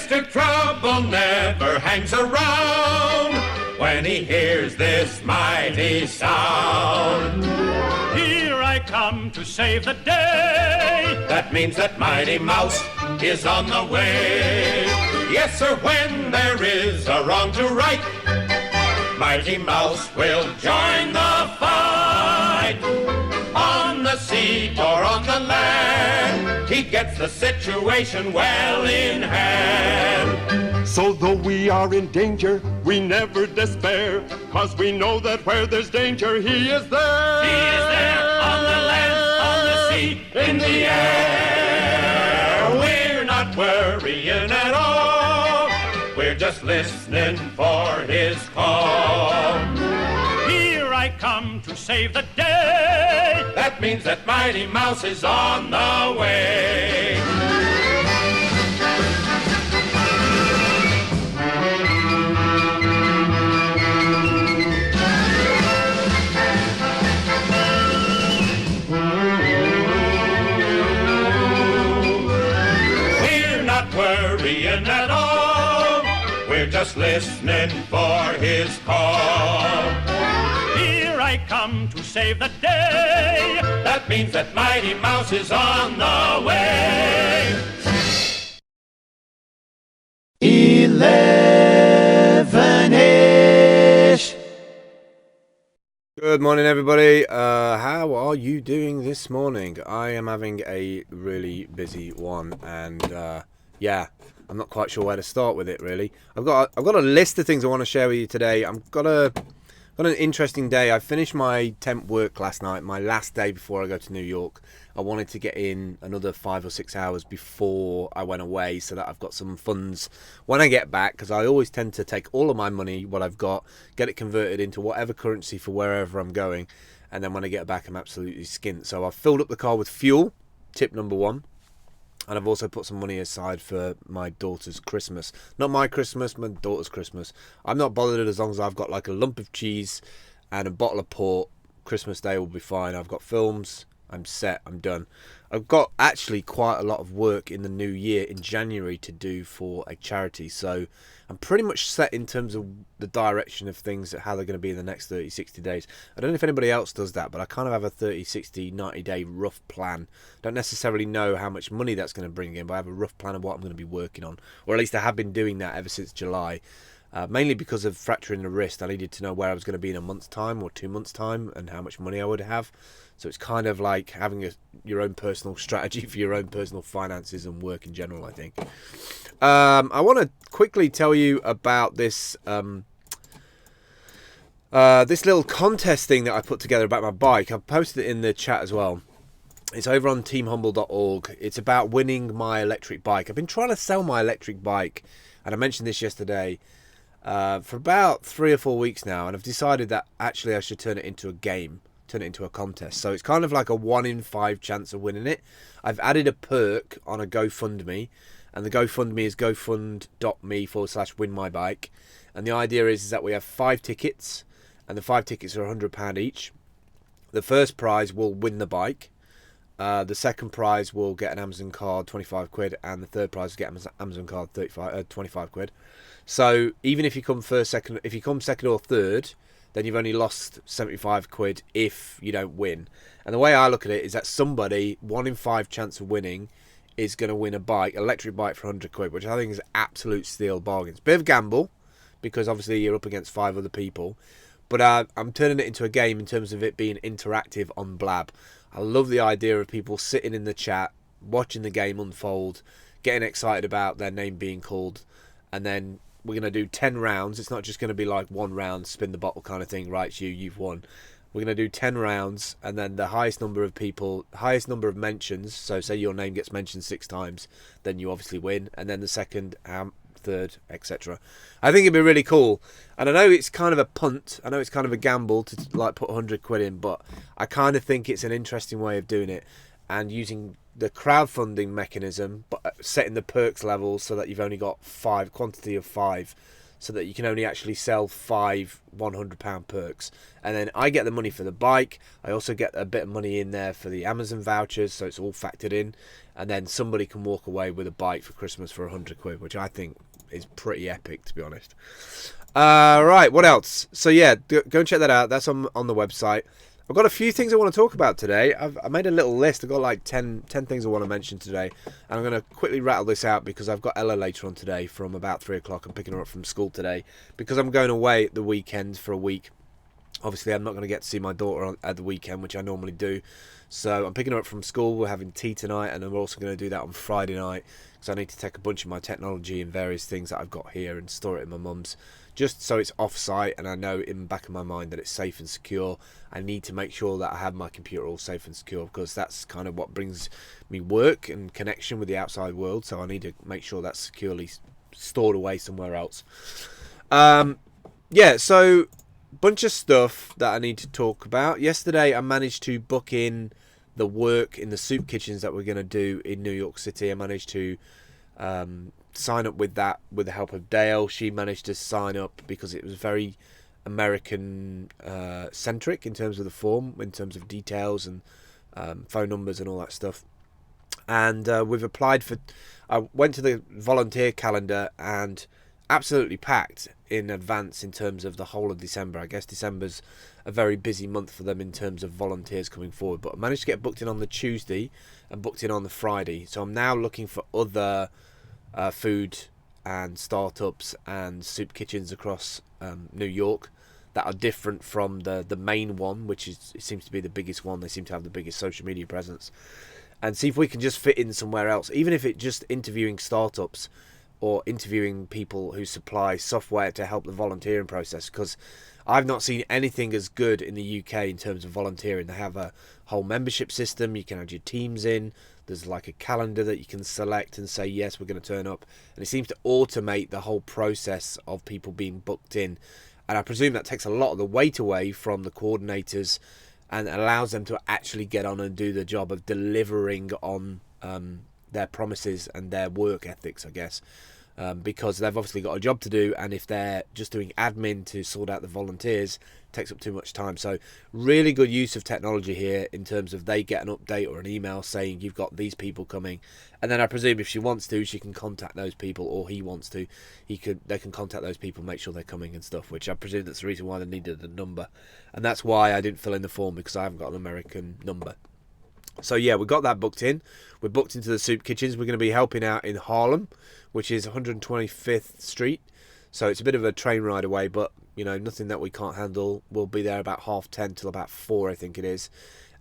Mr. Trouble never hangs around when he hears this mighty sound. Here I come to save the day. That means that Mighty Mouse is on the way. Yes, sir, when there is a wrong to right, Mighty Mouse will join the fight. On the sea or on the land, he gets the situation well in hand. So though we are in danger, we never despair, 'cause we know that where there's danger, he is there. He is there on the land, on the sea, in the air. We're not worrying at all. We're just listening for his call. Here I come to save the day. That means that Mighty Mouse is on the way. We're not worrying at all. We're just listening for his call. Here I come to save the day. That means that Mighty Mouse is on the way. 11ish. Good morning, everybody. How are you doing this morning? I am having a really busy one, and yeah, I'm not quite sure where to start with it. Really, I've got a list of things I want to share with you today. I've got an interesting day. I finished my temp work last night, my last day before I go to New York. I wanted to get in another 5 or 6 hours before I went away so that I've got some funds when I get back, because I always tend to take all of my money, what I've got, get it converted into whatever currency for wherever I'm going, and then when I get back I'm absolutely skint. So I've filled up the car with fuel, tip number one. And I've also put some money aside for my daughter's Christmas. Not my Christmas, my daughter's Christmas. I'm not bothered as long as I've got like a lump of cheese and a bottle of port. Christmas Day will be fine. I've got films. I'm set. I'm done. I've got actually quite a lot of work in the new year in January to do for a charity. So I'm pretty much set in terms of the direction of things, how they're going to be in the next 30, 60 days. I don't know if anybody else does that, but I kind of have a 30, 60, 90 day rough plan. Don't necessarily know how much money that's going to bring in, but I have a rough plan of what I'm going to be working on. Or at least I have been doing that ever since July. Mainly because of fracturing the wrist. I needed to know where I was going to be in a month's time or 2 months' time and how much money I would have. So it's kind of like having your own personal strategy for your own personal finances and work in general, I think. I want to quickly tell you about this this little contest thing that I put together about my bike. I've posted it in the chat as well. It's over on teamhumble.org. It's about winning my electric bike. I've been trying to sell my electric bike, and I mentioned this yesterday, for about 3 or 4 weeks now, and I've decided that actually I should turn it into a game, turn it into a contest. So it's kind of like a 1 in 5 chance of winning it. I've added a perk on a GoFundMe, and the GoFundMe is gofund.me/winmybike. And the idea is that we have 5 tickets, and the 5 tickets are £100 each. The first prize will win the bike. The second prize will get an Amazon card, 25 quid, and the third prize will get an Amazon card, 25 quid. So even if you come second or third, then you've only lost 75 quid if you don't win. And the way I look at it is that somebody, 1 in 5 chance of winning, is going to win a bike, electric bike for 100 quid, which I think is an absolute steal bargain. It's a bit of a gamble, because obviously you're up against 5 other people. But I'm turning it into a game in terms of it being interactive on Blab. I love the idea of people sitting in the chat, watching the game unfold, getting excited about their name being called, and then we're going to do 10 rounds. It's not just going to be like 1 round, spin the bottle kind of thing, right, you've won. We're going to do 10 rounds, and then the highest number of people, highest number of mentions, so say your name gets mentioned 6 times, then you obviously win, and then the second, third, etc. I think it'd be really cool, and I know it's kind of a punt, I know it's kind of a gamble to like put 100 quid in, but I kind of think it's an interesting way of doing it, and using the crowdfunding mechanism, but setting the perks levels so that you've only got quantity of 5, so that you can only actually sell 5 £100 perks. And then I get the money for the bike. I also get a bit of money in there for the Amazon vouchers, so it's all factored in. And then somebody can walk away with a bike for Christmas for £100, which I think is pretty epic, to be honest. Right, what else? So yeah, go and check that out. That's on the website. I've got a few things I want to talk about today. I made a little list. I've got like 10 things I want to mention today. And I'm going to quickly rattle this out because I've got Ella later on today from about 3 o'clock. I'm picking her up from school today because I'm going away at the weekend for a week. Obviously, I'm not going to get to see my daughter at the weekend, which I normally do. So I'm picking her up from school. We're having tea tonight, and I'm also going to do that on Friday night because I need to take a bunch of my technology and various things that I've got here and store it in my mum's, just so it's off-site and I know in the back of my mind that it's safe and secure. I need to make sure that I have my computer all safe and secure because that's kind of what brings me work and connection with the outside world. So I need to make sure that's securely stored away somewhere else. Yeah, so bunch of stuff that I need to talk about. Yesterday I managed to book in the work in the soup kitchens that we're going to do in New York City. I managed to sign up with that with the help of Dale. She managed to sign up because it was very American centric in terms of the form, in terms of details and phone numbers and all that stuff. And we've applied for, I went to the volunteer calendar and absolutely packed in advance in terms of the whole of December. I guess December's a very busy month for them in terms of volunteers coming forward, but I managed to get booked in on the Tuesday and booked in on the Friday. So I'm now looking for other food and startups and soup kitchens across New York that are different from the main one, which is, it seems to be the biggest one. They seem to have the biggest social media presence, and see if we can just fit in somewhere else, even if it's just interviewing startups or interviewing people who supply software to help the volunteering process, because I've not seen anything as good in the UK in terms of volunteering. They have a whole membership system. You can add your teams in. There's like a calendar that you can select and say, yes, we're going to turn up. And it seems to automate the whole process of people being booked in. And I presume that takes a lot of the weight away from the coordinators and allows them to actually get on and do the job of delivering on their promises and their work ethics, I guess. Because they've obviously got a job to do, and if they're just doing admin to sort out the volunteers, it takes up too much time. So really good use of technology here in terms of they get an update or an email saying you've got these people coming, and then I presume if she wants to, she can contact those people, or he wants to, they can contact those people, make sure they're coming and stuff, which I presume that's the reason why they needed a number. And that's why I didn't fill in the form, because I haven't got an American number. So yeah, we got that booked in. We're booked into the soup kitchens. We're going to be helping out in Harlem, which is 125th Street. So it's a bit of a train ride away, but you know, nothing that we can't handle. We'll be there about 10:30 till about 4, I think it is.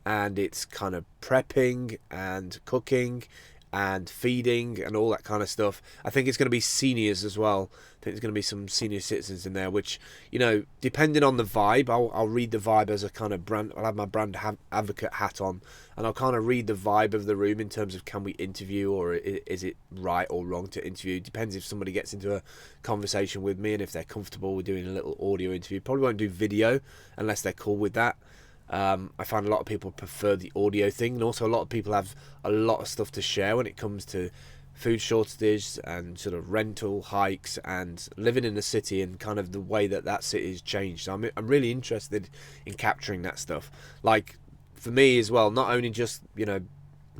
And it's kind of prepping and cooking and feeding and all that kind of stuff. I think it's going to be seniors as well. I think there's going to be some senior citizens in there, which, you know, depending on the vibe, I'll read the vibe as a kind of brand. I'll have my brand advocate hat on, and I'll kind of read the vibe of the room in terms of, can we interview, or is it right or wrong to interview? Depends if somebody gets into a conversation with me and if they're comfortable with doing a little audio interview. Probably won't do video unless they're cool with that. I find a lot of people prefer the audio thing, and also a lot of people have a lot of stuff to share when it comes to food shortages and sort of rental hikes and living in the city and kind of the way that city has changed. So I'm really interested in capturing that stuff. Like, for me as well, not only just, you know,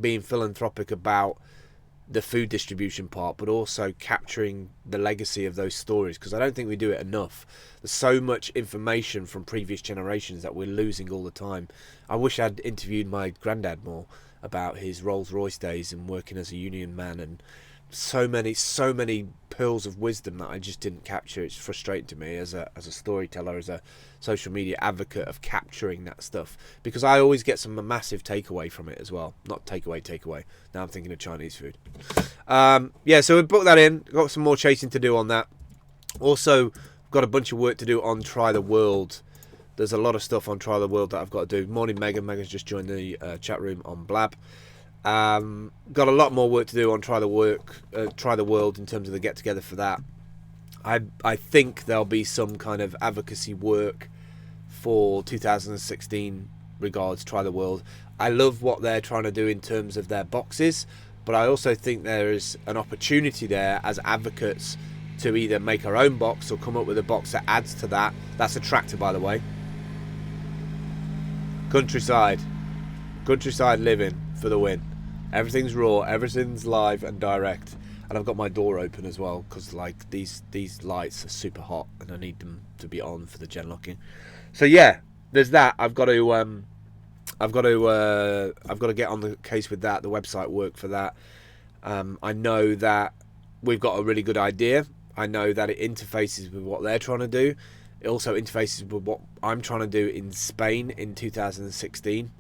being philanthropic about the food distribution part, but also capturing the legacy of those stories, because I don't think we do it enough. There's so much information from previous generations that we're losing all the time. I wish I'd interviewed my granddad more about his Rolls-Royce days and working as a union man, and so many pearls of wisdom that I just didn't capture. It's frustrating to me as a storyteller, as a social media advocate, of capturing that stuff, because I always get some massive takeaway from it as well. Not takeaway. Now I'm thinking of Chinese food. Yeah, so we booked that in. Got some more chasing to do on that. Also, got a bunch of work to do on Try the World. There's a lot of stuff on Try the World that I've got to do. Morning, Megan. Megan's just joined the chat room on Blab. Got a lot more work to do on Try the World in terms of the get together for that. I think there'll be some kind of advocacy work for 2016 regards Try the World. I love what they're trying to do in terms of their boxes, but I also think there is an opportunity there as advocates to either make our own box or come up with a box that adds to that. That's a tractor, by the way. Countryside living for the win. Everything's raw, everything's live and direct, and I've got my door open as well because like these lights are super hot and I need them to be on for the gen locking. So yeah, there's that. I've got to get on the case with that. The website work for that. I know that we've got a really good idea. I know that it interfaces with what they're trying to do. It also interfaces with what I'm trying to do in Spain in 2016.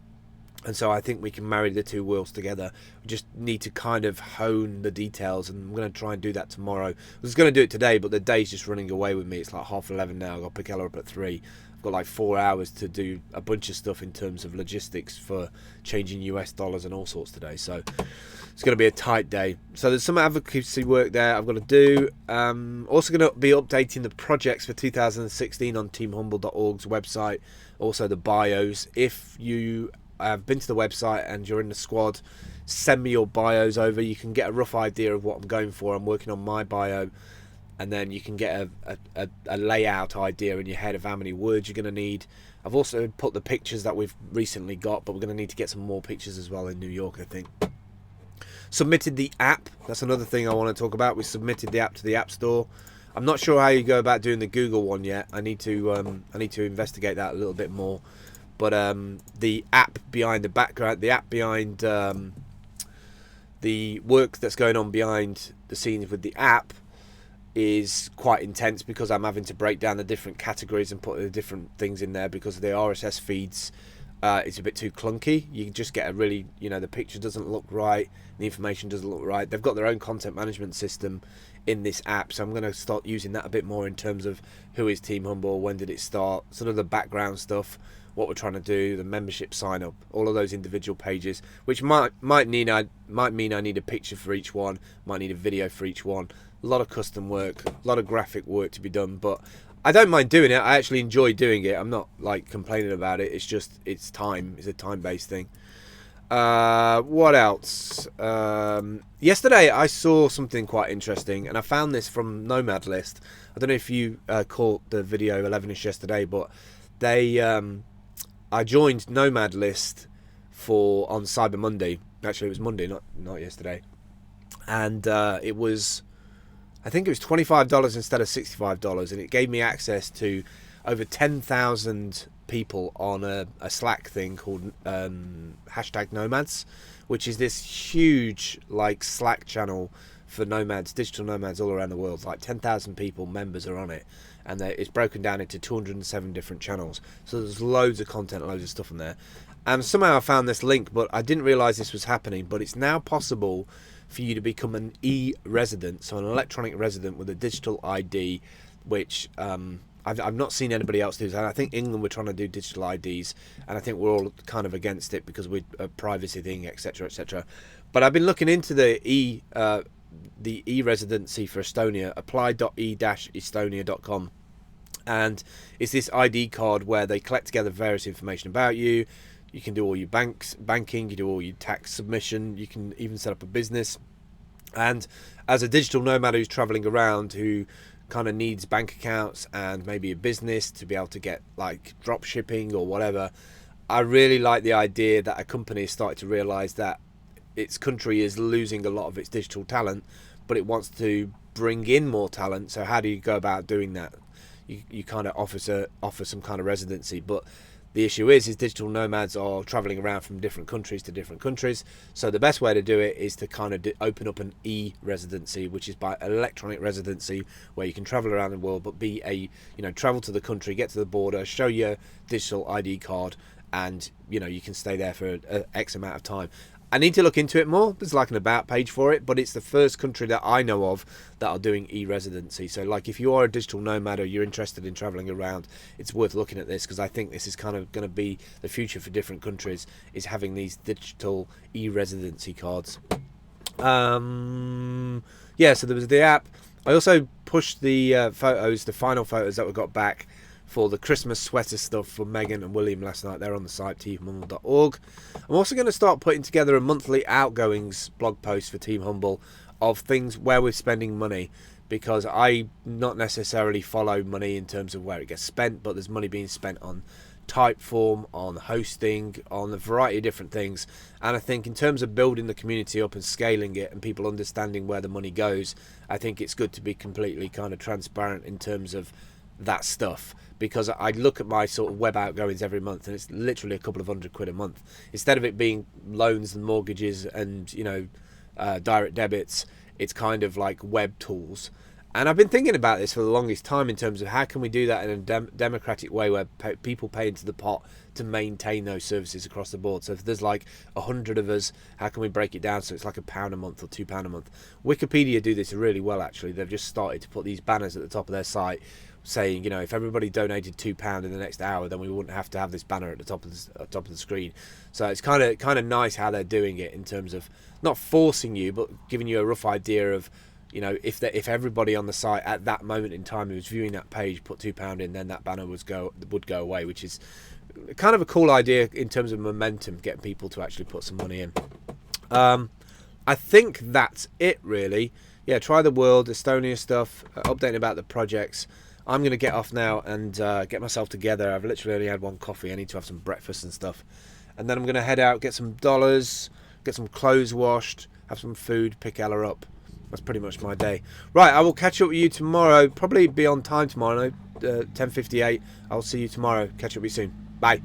And so I think we can marry the two worlds together. We just need to kind of hone the details, and I'm going to try and do that tomorrow. I was going to do it today, but the day's just running away with me. It's like 11:30 now. I've got to pick Ella up at 3. I've got like 4 hours to do a bunch of stuff in terms of logistics for changing US dollars and all sorts today. So it's going to be a tight day. So there's some advocacy work there I've got to do. Also going to be updating the projects for 2016 on teamhumble.org's website. Also the bios. If you have been to the website and you're in the squad, send me your bios over. You can get a rough idea of what I'm going for. I'm working on my bio, and then you can get a layout idea in your head of how many words you're going to need. I've also put the pictures that we've recently got, but we're going to need to get some more pictures as well in New York, I think. Submitted the app. That's another thing I want to talk about. We submitted the app to the App Store. I'm not sure how you go about doing the Google one yet. I need to investigate that a little bit more. But the app behind the background, the app behind the work that's going on behind the scenes with the app is quite intense because I'm having to break down the different categories and put the different things in there because the RSS feeds it's a bit too clunky. You just get a really, the picture doesn't look right, the information doesn't look right. They've got their own content management system in this app, so I'm going to start using that a bit more in terms of who is Team Humble, when did it start, sort of the background stuff, what we're trying to do, the membership sign up, all of those individual pages, which might mean I need a picture for each one, might need a video for each one. A lot of custom work, a lot of graphic work to be done, but I don't mind doing it. I actually enjoy doing it. I'm not like complaining about it. It's just it's time. It's a time-based thing. What else? Yesterday I saw something quite interesting, and I found this from Nomad List. I don't know if you caught the video elevenish yesterday, but they I joined Nomad List on Cyber Monday. Actually, it was Monday, not yesterday, and it was, I think it was $25 instead of $65, and it gave me access to over 10,000 people on a Slack thing called #Nomads, which is this huge like Slack channel for nomads, digital nomads all around the world. Like 10,000 people, members are on it, and it's broken down into 207 different channels. So there's loads of content, loads of stuff in there. And somehow I found this link, but I didn't realise this was happening. But it's now possible for you to become an e-resident, so an electronic resident with a digital ID, which I've not seen anybody else do. And I think England were trying to do digital IDs, and I think we're all kind of against it because we're a privacy thing, etc., etc. But I've been looking into the e-residency for Estonia, apply.e-estonia.com, and it's this ID card where they collect together various information about you. You can do all your banking, you do all your tax submission, you can even set up a business. And as a digital nomad who's traveling around, who kind of needs bank accounts and maybe a business to be able to get like drop shipping or whatever, I really like the idea that a company has started to realize that its country is losing a lot of its digital talent, but it wants to bring in more talent. So how do you go about doing that? You kind of offer some kind of residency, but the issue is digital nomads are traveling around from different countries to different countries. So the best way to do it is to kind of open up an e-residency, which is by electronic residency, where you can travel around the world, but be travel to the country, get to the border, show your digital ID card, and you can stay there for X amount of time. I need to look into it more. There's like an about page for it, but it's the first country that I know of that are doing e-residency. So like if you are a digital nomad or you're interested in traveling around, it's worth looking at this, because I think this is kind of going to be the future for different countries, is having these digital e-residency cards. Yeah, so there was the app. I also pushed the photos, the final photos that we got back for the Christmas sweater stuff for Megan and William last night. They're on the site, teamhumble.org. I'm also going to start putting together a monthly outgoings blog post for Team Humble of things where we're spending money, because I not necessarily follow money in terms of where it gets spent, but there's money being spent on Typeform, on hosting, on a variety of different things. And I think in terms of building the community up and scaling it and people understanding where the money goes, I think it's good to be completely kind of transparent in terms of that stuff, because I look at my sort of web outgoings every month and it's literally a couple of £100 a month. Instead of it being loans and mortgages and, you know, direct debits, it's kind of like web tools. And I've been thinking about this for the longest time in terms of how can we do that in a democratic way where people pay into the pot to maintain those services across the board. So if there's like 100 of us, how can we break it down so it's like £1 a month or £2 a month? Wikipedia do this really well, actually. They've just started to put these banners at the top of their site saying, you know, if everybody donated £2 in the next hour, then we wouldn't have to have this banner at the top of the screen. So it's kind of nice how they're doing it in terms of not forcing you, but giving you a rough idea of, you know, if everybody on the site at that moment in time who was viewing that page put £2 in, then that banner would go away, which is kind of a cool idea in terms of momentum, getting people to actually put some money in. I think that's it, really. Yeah, try the world, Estonia stuff, updating about the projects. I'm going to get off now and get myself together. I've literally only had one coffee. I need to have some breakfast and stuff. And then I'm going to head out, get some dollars, get some clothes washed, have some food, pick Ella up. That's pretty much my day. Right, I will catch up with you tomorrow. Probably be on time tomorrow, 10:58. I'll see you tomorrow. Catch up with you soon. Bye.